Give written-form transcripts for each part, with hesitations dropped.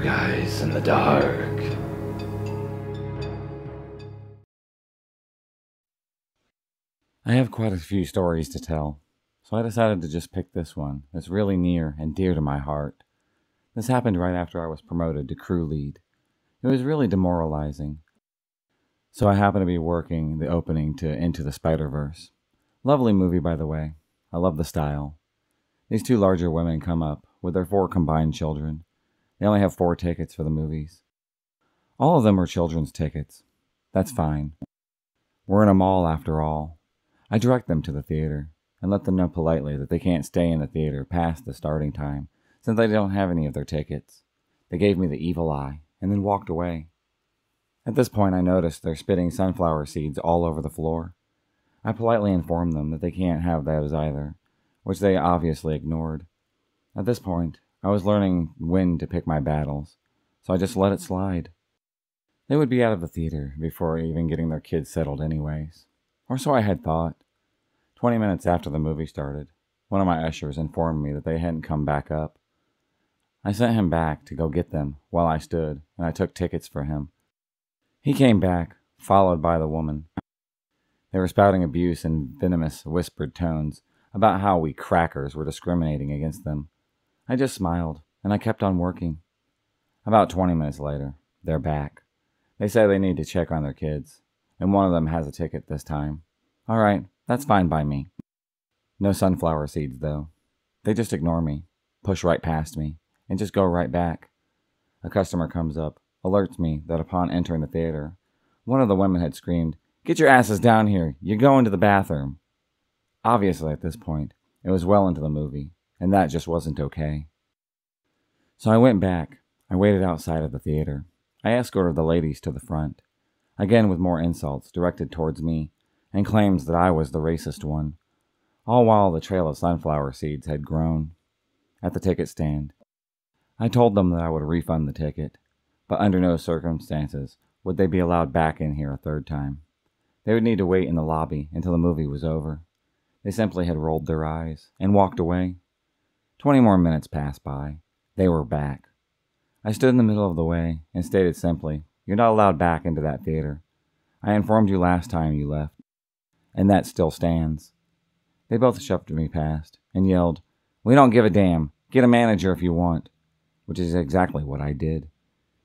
guys in the dark. I have quite a few stories to tell, so I decided to just pick this one that's really near and dear to my heart. This happened right after I was promoted to crew lead. It was really demoralizing. So I happened to be working the opening to Into the Spider-Verse. Lovely movie, by the way. I love the style. These two larger women come up with their 4 combined children. They only have 4 tickets for the movies. All of them are children's tickets. That's fine. We're in a mall after all. I direct them to the theater and let them know politely that they can't stay in the theater past the starting time since they don't have any of their tickets. They gave me the evil eye and then walked away. At this point, I noticed they're spitting sunflower seeds all over the floor. I politely informed them that they can't have those either, which they obviously ignored. At this point, I was learning when to pick my battles, so I just let it slide. They would be out of the theater before even getting their kids settled anyways. Or so I had thought. 20 minutes after the movie started, one of my ushers informed me that they hadn't come back up. I sent him back to go get them while I stood, and I took tickets for him. He came back, followed by the woman. They were spouting abuse in venomous, whispered tones about how we crackers were discriminating against them. I just smiled, and I kept on working. About 20 minutes later, they're back. They say they need to check on their kids, and one of them has a ticket this time. All right, that's fine by me. No sunflower seeds, though. They just ignore me, push right past me, and just go right back. A customer comes up, alerts me that upon entering the theater, one of the women had screamed, "Get your asses down here, you're going to the bathroom." Obviously, at this point, it was well into the movie, and that just wasn't okay. So I went back. I waited outside of the theater. I escorted the ladies to the front, again with more insults directed towards me, and claims that I was the racist one, all while the trail of sunflower seeds had grown. At the ticket stand, I told them that I would refund the ticket, but under no circumstances would they be allowed back in here a third time. They would need to wait in the lobby until the movie was over. They simply had rolled their eyes and walked away. 20 more minutes passed by. They were back. I stood in the middle of the way and stated simply, "You're not allowed back into that theater. I informed you last time you left, and that still stands." They both shoved me past and yelled, "We don't give a damn. Get a manager if you want," which is exactly what I did.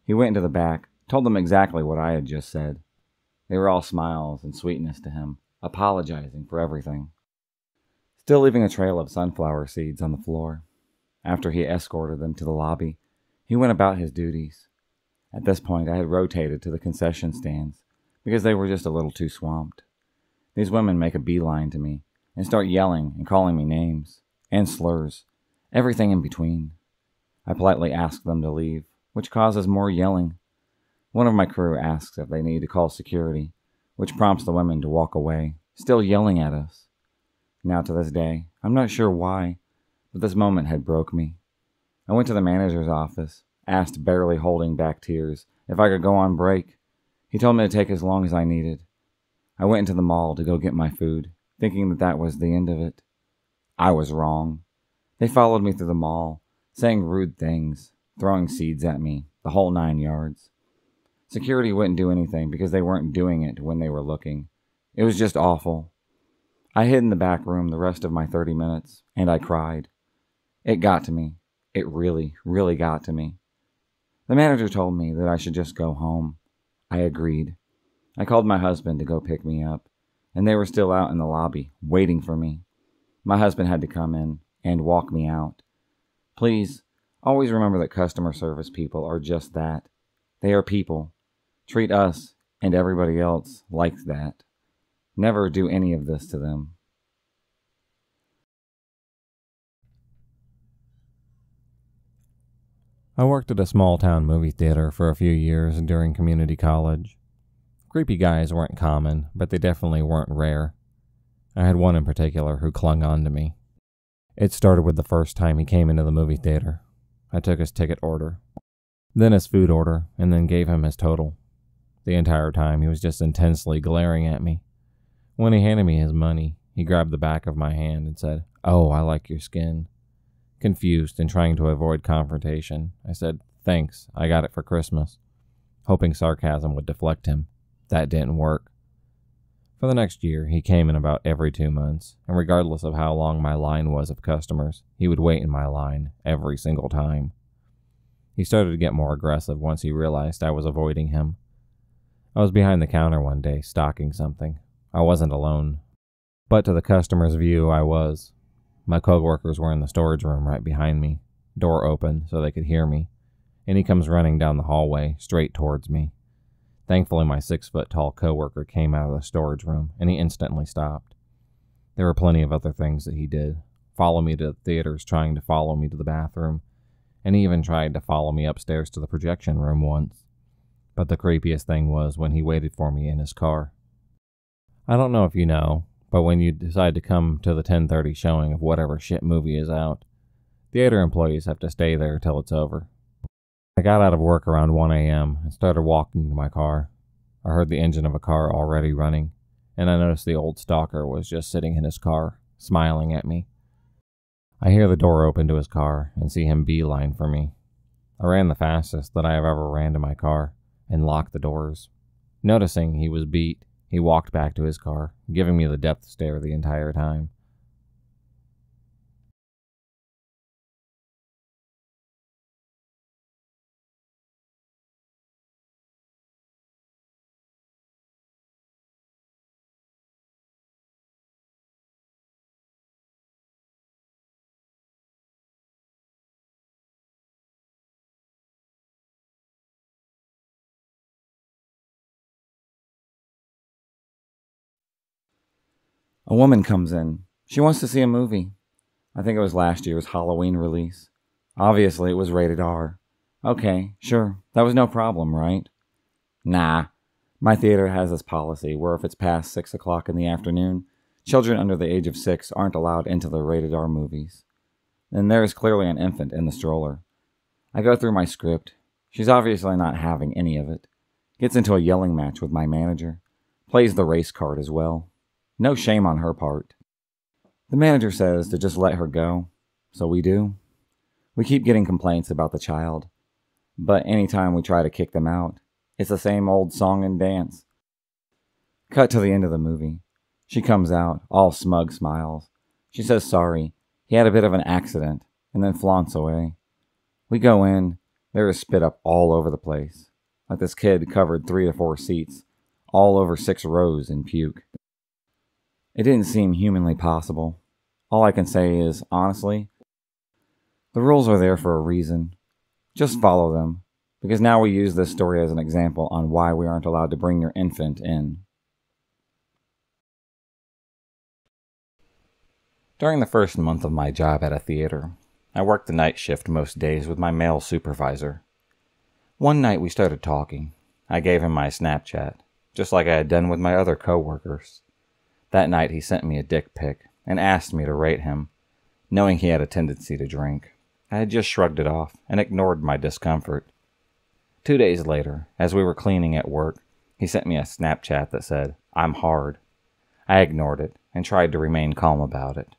He went into the back, told them exactly what I had just said. They were all smiles and sweetness to him, apologizing for everything, still leaving a trail of sunflower seeds on the floor. After he escorted them to the lobby, he went about his duties. At this point, I had rotated to the concession stands because they were just a little too swamped. These women make a beeline to me and start yelling and calling me names and slurs, everything in between. I politely ask them to leave, which causes more yelling. One of my crew asks if they need to call security, which prompts the women to walk away, still yelling at us. Now to this day, I'm not sure why, but this moment had broke me. I went to the manager's office, asked, barely holding back tears, if I could go on break. He told me to take as long as I needed. I went into the mall to go get my food, thinking that that was the end of it. I was wrong. They followed me through the mall, saying rude things, throwing seeds at me, the whole 9 yards. Security wouldn't do anything because they weren't doing it when they were looking. It was just awful. I hid in the back room the rest of my 30 minutes, and I cried. It got to me. It really, really got to me. The manager told me that I should just go home. I agreed. I called my husband to go pick me up, and they were still out in the lobby, waiting for me. My husband had to come in and walk me out. Please, always remember that customer service people are just that. They are people. Treat us and everybody else like that. Never do any of this to them. I worked at a small-town movie theater for a few years during community college. Creepy guys weren't common, but they definitely weren't rare. I had one in particular who clung on to me. It started with the first time he came into the movie theater. I took his ticket order, then his food order, and then gave him his total. The entire time he was just intensely glaring at me. When he handed me his money, he grabbed the back of my hand and said, "Oh, I like your skin." Confused and trying to avoid confrontation, I said, "Thanks, I got it for Christmas," hoping sarcasm would deflect him. That didn't work. For the next year, he came in about every 2 months, and regardless of how long my line was of customers, he would wait in my line every single time. He started to get more aggressive once he realized I was avoiding him. I was behind the counter one day, stocking something. I wasn't alone, but to the customer's view, I was. My coworkers were in the storage room right behind me, door open so they could hear me, and he comes running down the hallway, straight towards me. Thankfully, my 6-foot-tall coworker came out of the storage room, and he instantly stopped. There were plenty of other things that he did. Follow me to the theaters, trying to follow me to the bathroom, and he even tried to follow me upstairs to the projection room once. But the creepiest thing was when he waited for me in his car. I don't know if you know, but when you decide to come to the 10:30 showing of whatever shit movie is out, theater employees have to stay there till it's over. I got out of work around 1 a.m. and started walking to my car. I heard the engine of a car already running, and I noticed the old stalker was just sitting in his car, smiling at me. I hear the door open to his car and see him beeline for me. I ran the fastest that I have ever ran to my car and locked the doors. Noticing he was beat, he walked back to his car, giving me the death stare the entire time. A woman comes in. She wants to see a movie. I think it was last year's Halloween release. Obviously, it was rated R. Okay, sure, that was no problem, right? Nah. My theater has this policy where if it's past 6 o'clock in the afternoon, children under the age of 6 aren't allowed into the rated R movies. And there is clearly an infant in the stroller. I go through my script. She's obviously not having any of it. Gets into a yelling match with my manager. Plays the race card as well. No shame on her part. The manager says to just let her go, so we do. We keep getting complaints about the child, but anytime we try to kick them out, it's the same old song and dance. Cut to the end of the movie. She comes out, all smug smiles. She says sorry, he had a bit of an accident, and then flaunts away. We go in, there is spit up all over the place, like this kid covered 3 to 4 seats, all over 6 rows in puke. It didn't seem humanly possible. All I can say is, honestly, the rules are there for a reason. Just follow them, because now we use this story as an example on why we aren't allowed to bring your infant in. During the first month of my job at a theater, I worked the night shift most days with my male supervisor. One night we started talking. I gave him my Snapchat, just like I had done with my other coworkers. That night he sent me a dick pic and asked me to rate him, knowing he had a tendency to drink. I had just shrugged it off and ignored my discomfort. 2 days later, as we were cleaning at work, he sent me a Snapchat that said, "I'm hard." I ignored it and tried to remain calm about it.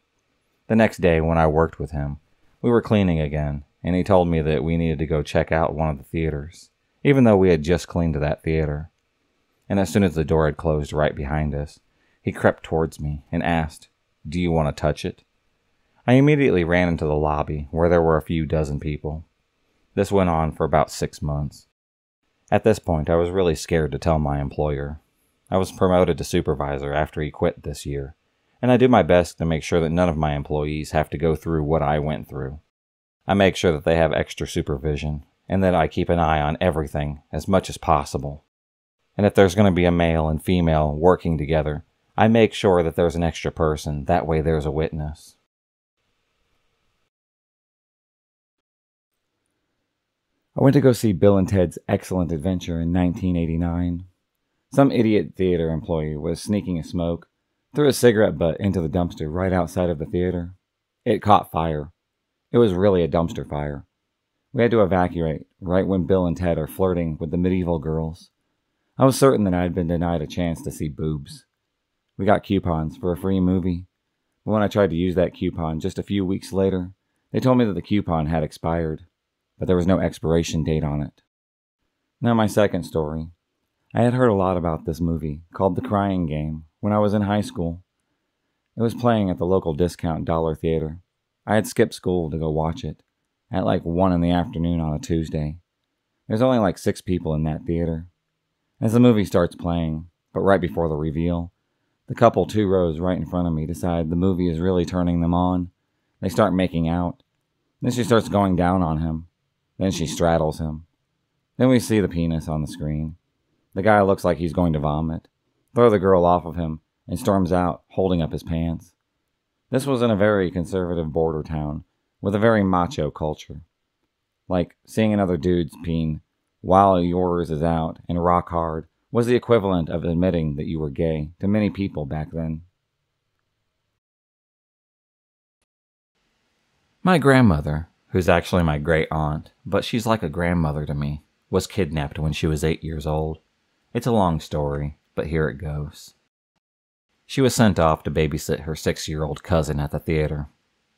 The next day when I worked with him, we were cleaning again, and he told me that we needed to go check out one of the theaters, even though we had just cleaned that theater. And as soon as the door had closed right behind us, he crept towards me and asked, "Do you want to touch it?" I immediately ran into the lobby, where there were a few dozen people. This went on for about 6 months. At this point, I was really scared to tell my employer. I was promoted to supervisor after he quit this year, and I do my best to make sure that none of my employees have to go through what I went through. I make sure that they have extra supervision, and that I keep an eye on everything as much as possible. And if there's going to be a male and female working together, I make sure that there's an extra person, that way there's a witness. I went to go see Bill and Ted's Excellent Adventure in 1989. Some idiot theater employee was sneaking a smoke, threw a cigarette butt into the dumpster right outside of the theater. It caught fire. It was really a dumpster fire. We had to evacuate right when Bill and Ted are flirting with the medieval girls. I was certain that I had been denied a chance to see boobs. We got coupons for a free movie, but when I tried to use that coupon just a few weeks later, they told me that the coupon had expired. but there was no expiration date on it. Now my second story. I had heard a lot about this movie called The Crying Game when I was in high school. It was playing at the local discount dollar theater. I had skipped school to go watch it at like 1 in the afternoon on a Tuesday. There's only like 6 people in that theater. As the movie starts playing, but right before the reveal, the couple 2 rows right in front of me decide the movie is really turning them on. They start making out. Then she starts going down on him. Then she straddles him. Then we see the penis on the screen. The guy looks like he's going to vomit, throw the girl off of him, and storms out, holding up his pants. This was in a very conservative border town, with a very macho culture. Like, seeing another dude's peen while yours is out and rock hard was the equivalent of admitting that you were gay to many people back then. My grandmother, who's actually my great aunt, but she's like a grandmother to me, was kidnapped when she was 8 years old. It's a long story, but here it goes. She was sent off to babysit her 6-year-old cousin at the theater.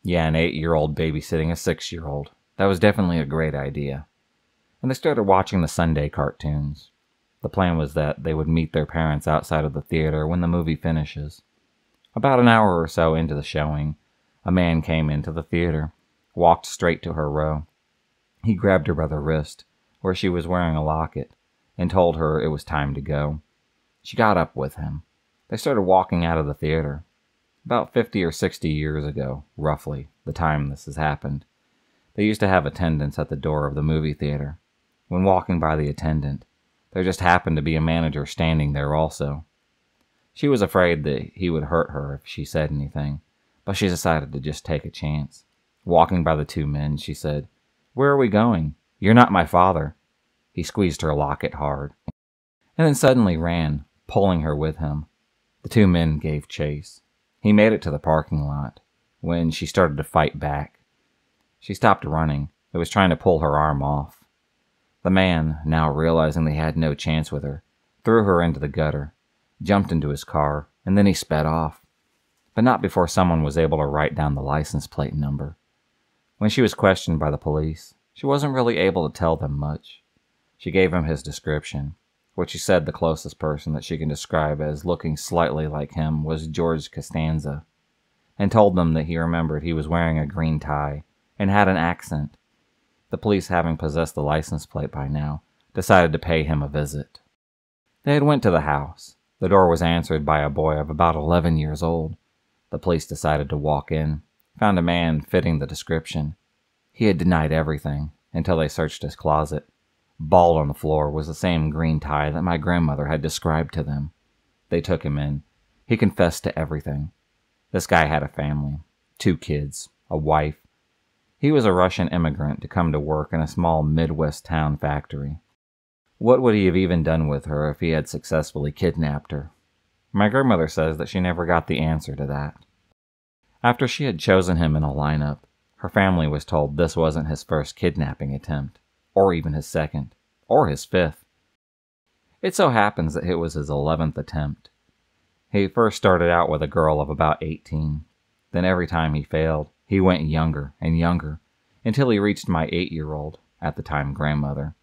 Yeah, an 8-year-old babysitting a 6-year-old. That was definitely a great idea. And they started watching the Sunday cartoons. The plan was that they would meet their parents outside of the theater when the movie finishes. About an hour or so into the showing, a man came into the theater, walked straight to her row. He grabbed her by the wrist, where she was wearing a locket, and told her it was time to go. She got up with him. They started walking out of the theater. About 50 or 60 years ago, roughly, the time this has happened, they used to have attendants at the door of the movie theater. When walking by the attendant, there just happened to be a manager standing there also. She was afraid that he would hurt her if she said anything, but she decided to just take a chance. Walking by the 2 men, she said, "Where are we going? You're not my father." He squeezed her locket hard, and then suddenly ran, pulling her with him. The 2 men gave chase. He made it to the parking lot, when she started to fight back. She stopped running, and was trying to pull her arm off. The man, now realizing they had no chance with her, threw her into the gutter, jumped into his car, and then he sped off. But not before someone was able to write down the license plate number. When she was questioned by the police, she wasn't really able to tell them much. She gave him his description, which she said the closest person that she can describe as looking slightly like him was George Costanza, and told them that he remembered he was wearing a green tie and had an accent. The police, having possessed the license plate by now, decided to pay him a visit. They had went to the house. The door was answered by a boy of about 11 years old. The police decided to walk in, found a man fitting the description. He had denied everything until they searched his closet. Balled on the floor was the same green tie that my grandmother had described to them. They took him in. He confessed to everything. This guy had a family, 2 kids, a wife. He was a Russian immigrant to come to work in a small Midwest town factory. What would he have even done with her if he had successfully kidnapped her? My grandmother says that she never got the answer to that. After she had chosen him in a lineup, her family was told this wasn't his first kidnapping attempt, or even his second, or his 5th. It so happens that it was his 11th attempt. He first started out with a girl of about 18. Then every time he failed, he went younger and younger, until he reached my 8-year-old, at the time grandmother.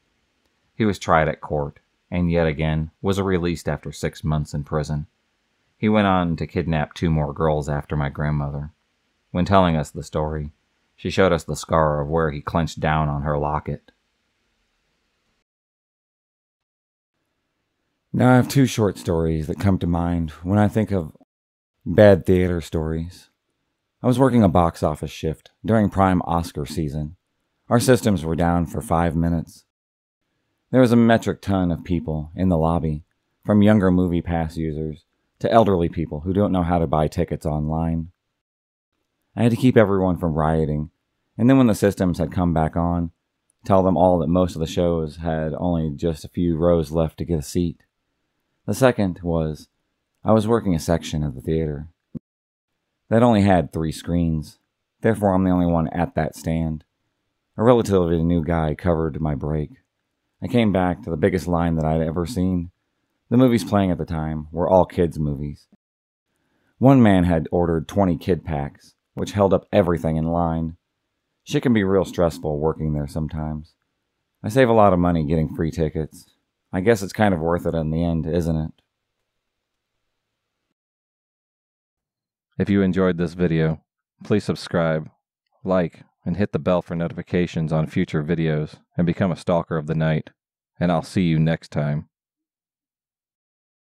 He was tried at court, and yet again was released after 6 months in prison. He went on to kidnap 2 more girls after my grandmother. When telling us the story, she showed us the scar of where he clenched down on her locket. Now I have 2 short stories that come to mind when I think of bad theater stories. I was working a box office shift during prime Oscar season. Our systems were down for 5 minutes. There was a metric ton of people in the lobby, from younger movie pass users to elderly people who don't know how to buy tickets online. I had to keep everyone from rioting, and then when the systems had come back on, tell them all that most of the shows had only just a few rows left to get a seat. The second was, I was working a section of the theater that only had 3 screens. Therefore, I'm the only one at that stand. A relatively new guy covered my break. I came back to the biggest line that I'd ever seen. The movies playing at the time were all kids' movies. One man had ordered 20 kid packs, which held up everything in line. Shit can be real stressful working there sometimes. I save a lot of money getting free tickets. I guess it's kind of worth it in the end, isn't it? If you enjoyed this video, please subscribe, like, and hit the bell for notifications on future videos and become a stalker of the night. And I'll see you next time.